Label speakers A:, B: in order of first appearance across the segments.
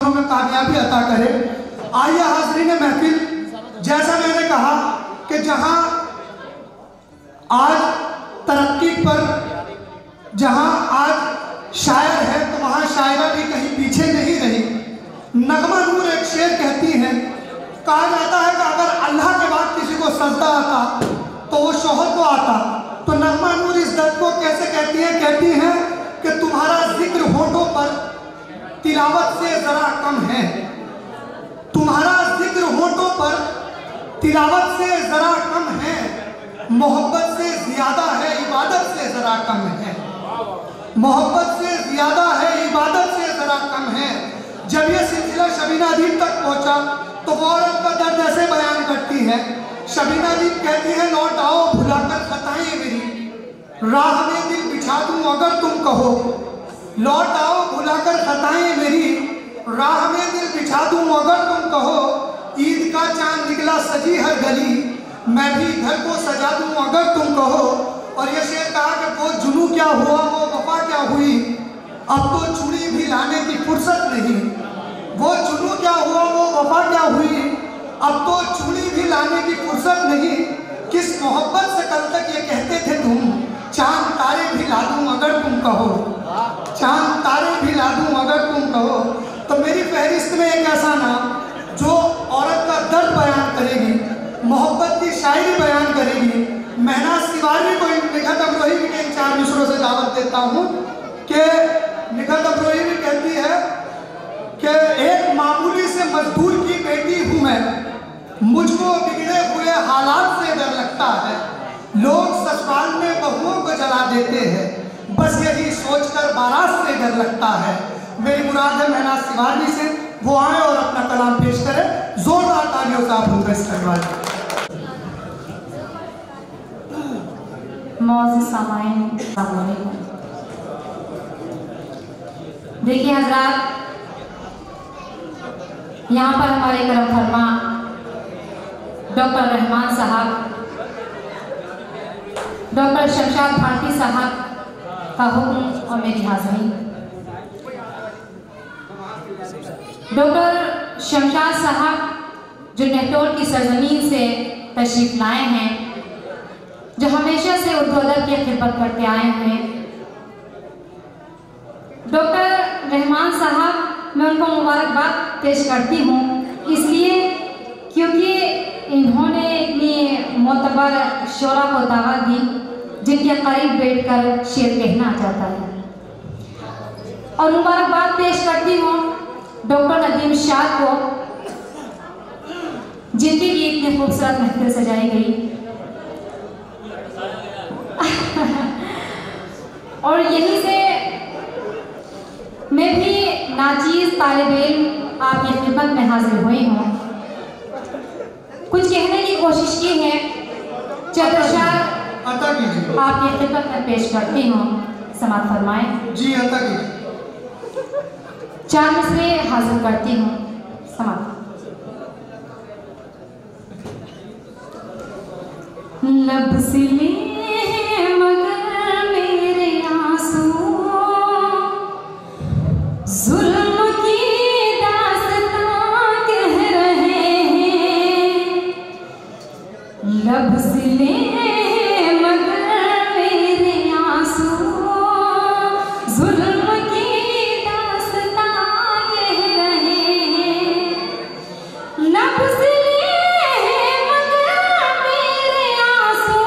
A: में कामयाबी अता करे। आइए हाज़रीन महफिल, जैसा मैंने कहा कि जहां आज तरक्की पर, जहां आज शायर है तो वहां शायरा भी कहीं पीछे नहीं रही। नगमा नूर एक शेर कहती हैं, कहा जाता है कि अगर अल्लाह के बाद किसी को सजदा आता तो वो शोहर को आता। तो नगमा नूर इस दर्द को कैसे कहती है? कहती हैं कि तुम्हारा जिक्र होठों पर तिलावत से जरा कम है, तुम्हारा जिक्र होठों पर तिलावत से जरा कम है, मोहब्बत से ज्यादा है इबादत से जरा कम है, मोहब्बत से ज्यादा है इबादत से जरा कम है। जब ये सिलसिला शबीना अदीब तक पहुंचा तो वो औरत का दर्द ऐसे बयान करती है। शबीना अदीब कहती है, लौट आओ भुलाकर खताएं मेरी, राह में दिल बिछा दूं अगर तुम कहो। लौट आओ भुलाकर खताएं मेरी, राह में दिल बिछा दूं अगर तुम कहो। ईद का चांद निकला सजी हर गली, मैं भी घर को सजा दूं अगर तुम कहो। और ये शेर कहा कि वो जुनू क्या हुआ वो वफा क्या हुई, अब तो चूड़ी भी लाने की फुर्सत नहीं। वो जुनू क्या हुआ वो वफा क्या हुई, अब तो चूड़ी भी लाने की फुर्सत नहीं। किस मोहब्बत से कल तक ये कहते थे तुम, चांद तारे भी ला दूं अगर तुम कहो, चांद तारे भी ला दूं अगर तुम कहो। तो मेरी फहरिस्त में एक ऐसा नाम जो औरत का दर्द बयान करेगी, मोहब्बत की शायरी बयान करेगी। महनाज तिवारी को निखत अब्रोही के इन 4 मिसरों से दावत देता हूँ कि निखत अब्रोही भी कहती है कि एक मामूली से मजदूर की बेटी हूँ मैं, मुझको बिगड़े हुए हालात से डर लगता है। लोग ससुराल में बहुओं को जला देते हैं, बस यही सोचकर बारात से डर लगता है। मेरी मुराद है महनाज तिवारी से, वो आए और अपना कलाम पेश करें। जोरदार तालियों से आप उनका इस्तेमाल।
B: देखिए हजरात, यहाँ पर हमारे करम फरमा डॉक्टर रहमान साहब, डॉक्टर शमशाद भारती साहब का हुक्म और मेरी हाज़िरी। डॉक्टर शमशाद साहब जो नेटोर की सरजमीन से तशरीफ लाए हैं, जो हमेशा से उर्दू अदब की खिदमत करते आए हैं। डॉक्टर रहमान साहब, मैं उनको मुबारकबाद पेश करती हूँ इसलिए क्योंकि इन्होंने इतनी मोतबर शोरा को दावत दी जिनके करीब बैठकर शेर कहना चाहता है। और मुबारकबाद पेश करती हूँ डॉक्टर नदीम शाह को, जिनकी भी इतनी खूबसूरत महफिल सजाई गई। और यहीं से मैं भी नाचीज़ तालिब-इल्म आपकी खिदमत में हाजिर हुई हूँ। कुछ कहने की कोशिश की है, चंद अशआर आपकी खिदमत में पेश करती हूँ, समाअत फरमाएं।
A: जी अता कीजिए।
B: 4 मिसरे हाजिर करती हूँ, समाअत। लब सिले मगर मेरे आंसू, जुल्म की दास्तां कह रहे हैं। लब सिले मगर मेरे आंसू, जुल्म की दास्तां कह रहे हैं। लब सिले मगर मेरे आंसू,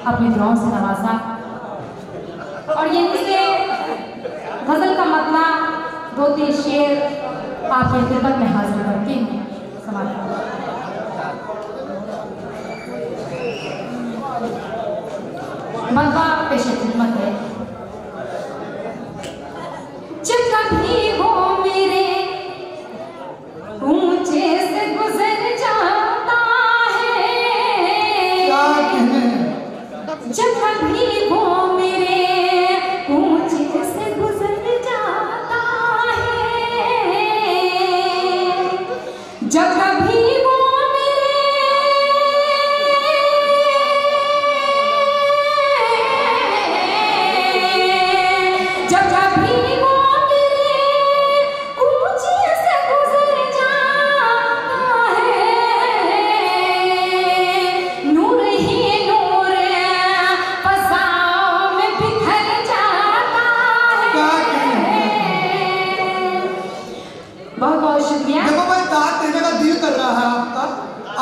B: अपनी दुआओं से नवाजा। और यहीं से गज़ल का मतलब 2-3 शेर आपकी खिदमत में हाजिर करती हूँ। मतबा पेश खिदमत है। जब कभी वो मेरे ऊंचे से गुजर जाता है, जब कभी वो मेरे ऊंचे से गुजर जाता है, जब कभी वो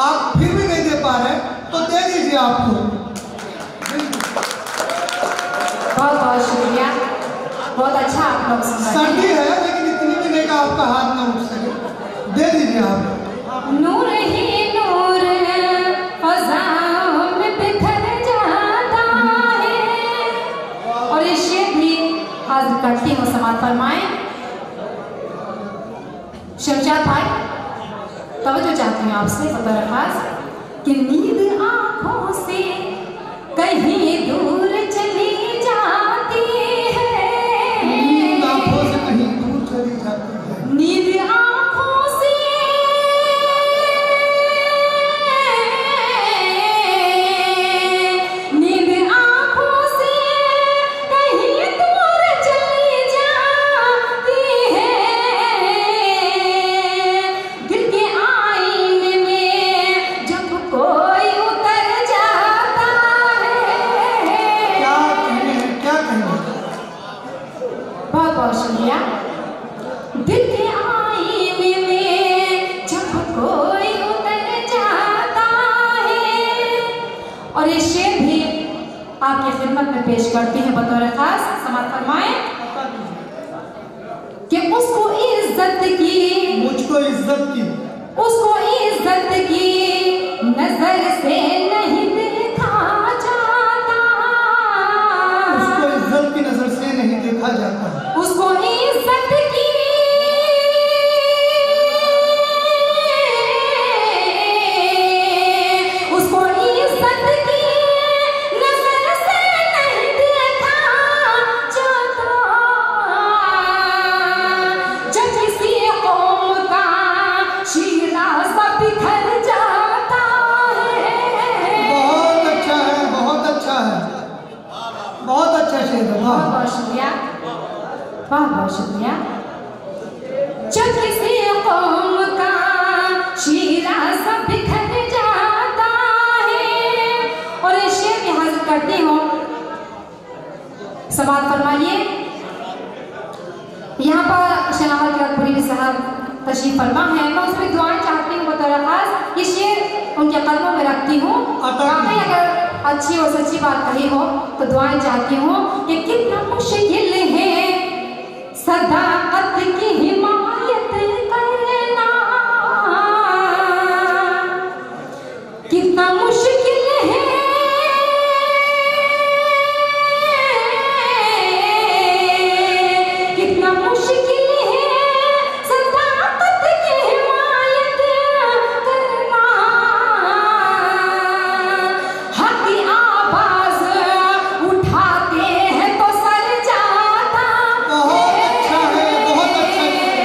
A: आप फिर भी नहीं दे पा रहे तो दे दीजिए आपको।
B: बहुत बहुत शुक्रिया, बहुत अच्छा आप लोग सुन रहे हैं।
A: सर्दी है लेकिन इतनी भी नहीं कि आपका हाथ ना उठ सके, दे दीजिए आप।
B: नूर ही नूर फज़ाओं में बिखर जाता है। और ये शेर भी हाजिर करती हूँ, समाअत फरमाएं। शमशाद भाई तवज्जो चाहती हूँ आपसे बतौर खास कि नींद आँखों से कहीं दूर चली जाती है,
A: नींद आँखों से कहीं दूर चली जाती है,
B: नींद आँखों से नींद आँखों से कहीं दूर चली जाती है, दिल के आईने में जब कोई उतर जाता है।
A: क्या कहें, क्या कहें।
B: बहुत बहुत शुक्रिया। दिल के आईने में जब कोई उतर जाता है। और ये शेर भी आपकी खिदमत में पेश करती है बतौर खास। समाअत फरमाएं कि उसको इज्जत की,
A: मुझको इज्जत की,
B: उसको इज्जत की नजर से नहीं देखा जाता,
A: उसको इज्जत की नजर से नहीं देखा जाता,
B: उसको इज्जत की उसको इज्जत की नजर से नहीं देखा जाता। जब किसी कौम का शीरा सा बिखर जाता है।
A: बहुत अच्छा है, बहुत अच्छा है, बहुत अच्छा शेर है।
B: बहुत बहुत शुक्रिया, बहुत बहुत शुक्रिया। जब किसी कौम का शीरा सा बिखर जाता है। और ये शेर भी हाजिर करती हूँ, समाअत फरमाइए। यहाँ पर शनावत अकबरी साहब तशरीफ फरमा है, मैं उसमें दुआएं चाहती हूँ बतौर खास। ये शेर उनके कदमों में रखती हूँ। वाकई अगर अच्छी और सच्ची बात कही हो तो दुआएं चाहती हूँ कि कितना मुश्किल है सदाकत की हिमायत करना, कितना मुश्किल है कितना मुश्किल है सदाकत की हिमायत करना। हक की आवाज उठाते हैं तो सर जाता
A: बहुत अच्छा है, बहुत अच्छा है।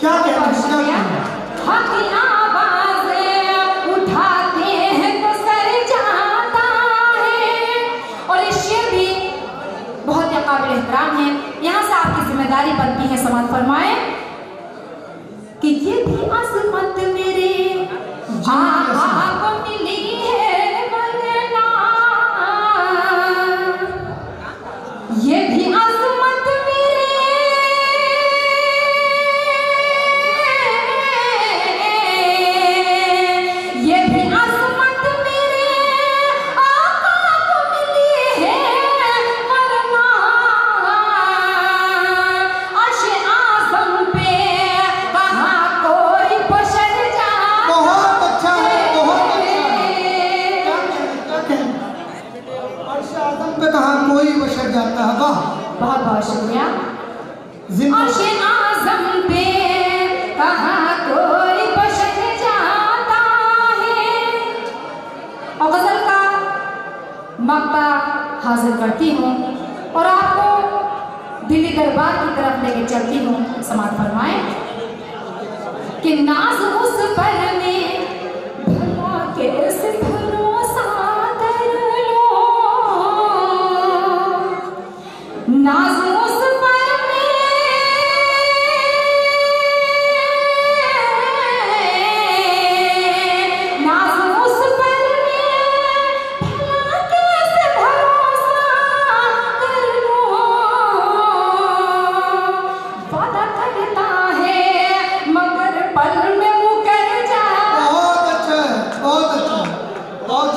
A: क्या कहते हैं।
B: हक की आवाज उठाते हैं तो सर जाता है। और ये शेर भी बहुत ही काबिल एहतराम है। यहाँ से आपकी जिम्मेदारी बनती है, समाअत फरमाएं कि ये भी अज़मत मेरे आका को मिली है वरना, ये भी अज़मत मेरे ये भी अज़मत मेरे आका अर्शे आज़म पे कहाँ कोई बशर जाता है। और गजल का मक्ता हाजिर करती हूँ और आपको दिल्ली दरबार की तरफ लेके चलती हूँ। समात फरमाएं कि नाज उस पर में भला कैसे भरोसा कर लो, नाज उस पर में नाज उस पर में भला कैसे भरोसा कर लो, वादा करता है मगर पल में मुकर जाए।
A: बहुत अच्छा है, बहुत अच्छा, बहुत अच्छा।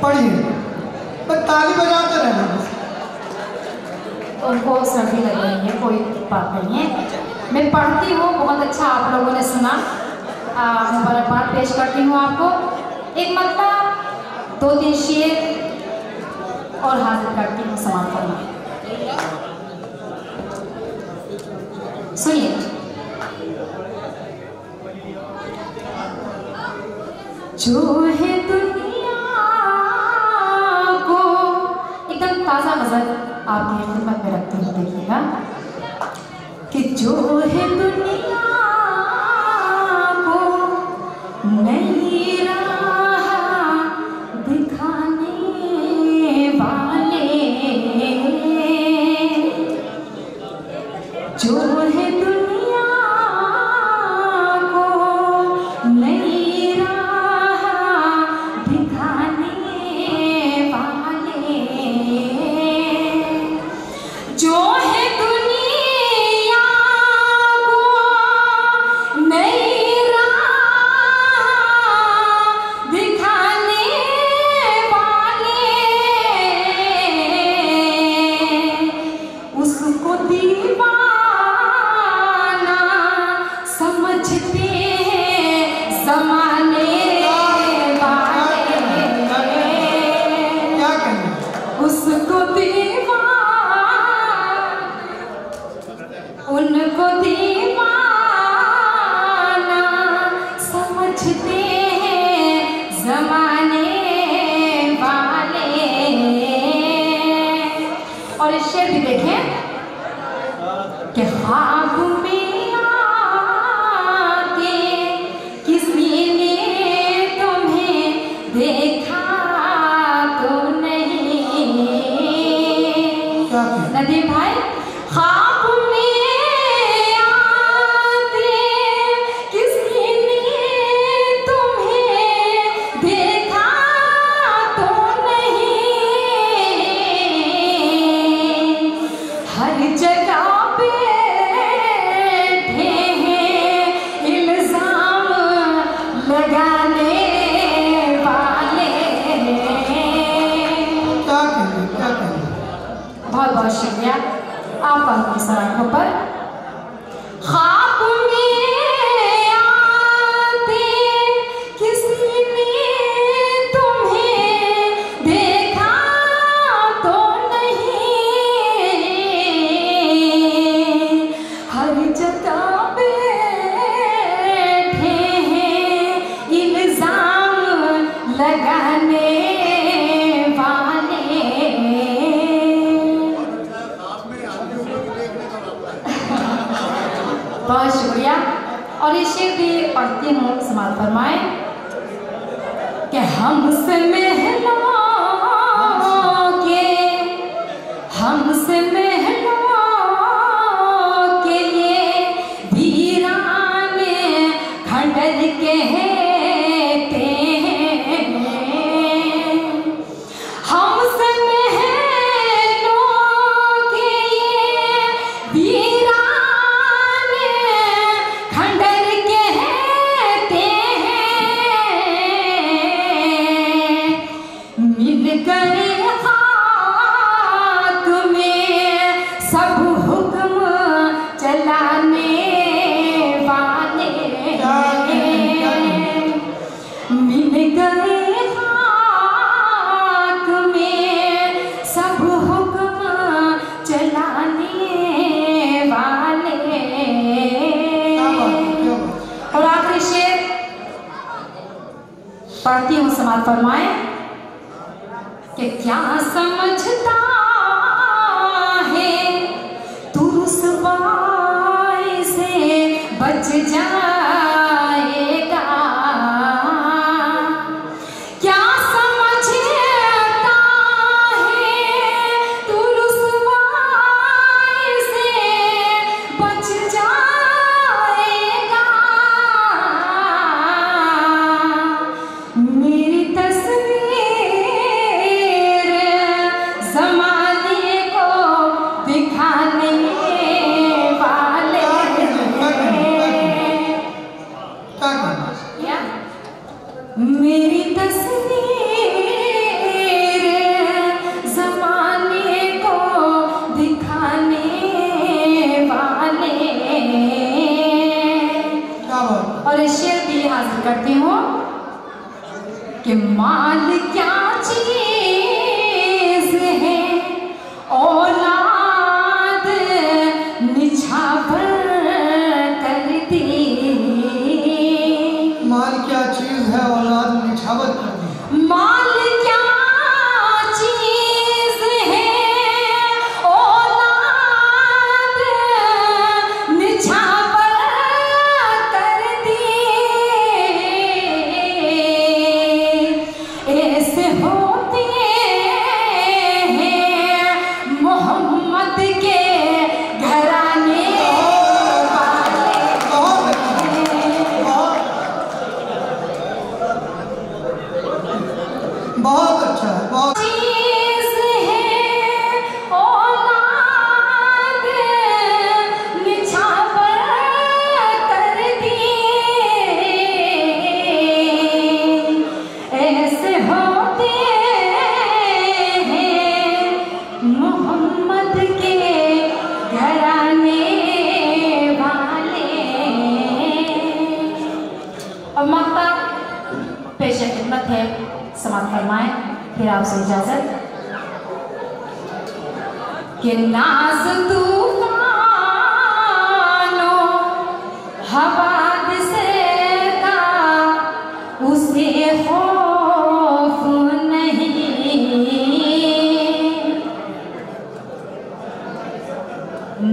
A: पढ़िए, पर ताली बजाते रहना।
B: उनको सर्दी लग रही है, कोई बात नहीं है। मैं पढ़ती हूँ, बहुत अच्छा आप लोगों ने सुना। मुबारकबाद पेश करती हूँ आपको। एक मक्ता, 2-3 शेर और हाजिर करती हूँ समाप्त करना। सुनिए। जो है दुनिया को, एकदम ताज़ा गज़ल आपकी खिदमत में रखते हुए देखिएगा कि जो है दुनिया को नई राह दिखाने वाले, जो है दुनिया को नई राह दिखाने वाले, जो है दुनिया को नई राह दिखाने वाले, उसको दीवाना समझते हैं ज़माने वाले,
A: क्या कहना?
B: उसको उनको दीवाना समझते हैं ज़माने वाले। और इस शेर भी देखें कि ख्वाब में आके किसी ने तुम्हें देखा तो नहीं।
A: क्या कहना?
B: नदीम भाई, ख्वाब में आके किसी ने तुम्हें देखा तो नहीं, हर जगह बैठे हैं इल्जाम लगाने वाले।
A: क्या कहना? क्या कहना?
B: बहुत बहुत शुक्रिया आपका अपनी सराहों पर। ख्वाब में आते किसी ने तुम्हें देखा तो नहीं, हर जगह बैठे हैं इल्जाम लगाने वाले। बहुत शुक्रिया। और ये शेर भी पढ़ती हूँ, समाप्त फरमाएं कि हमसे महलों के, हमसे महलों के ये वीराने खंडर कहते हैं, हमसे महलों के ये वीराने खंडर कहते हैं। समाप्त फरमाए कि क्या समझता है तू रुसवाई से बच जाएगा, क्या समझता है तू रुसवाई से बच जाएगा। मेरी तस्वीर ज़माने को दिखाने वाले मेरी तस्वीर ज़माने को दिखाने वाले। और इस शेर भी हासिल करती हूँ कि माल क्या चीज़ है औलाद निछावर करती।
A: माल क्या चीज है औलाद निछावर करती।
B: माल क्या चीज़ है औलाद निछावर करती। ऐसे होते हैं मोहम्मद के घराने वाले।
A: बहुत अच्छा है, बहुत
B: चीज़ है औलाद निछावर करती। ऐसे होते हैं मोहम्मद के घराने वाले। और मक्ता पेश खिदमत है, समाप्त फरमाएं फिर आपसे इजाजत। कि नाज तूफानों हवादिस का उसे खौफ नहीं,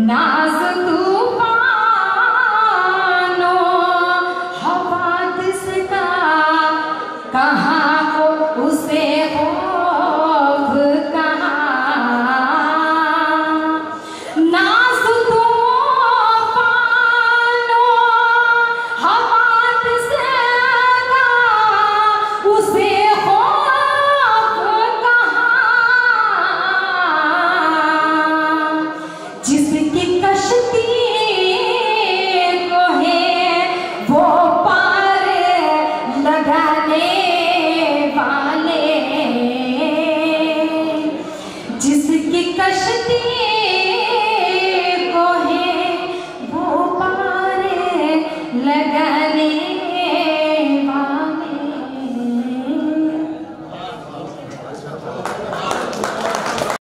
B: नाज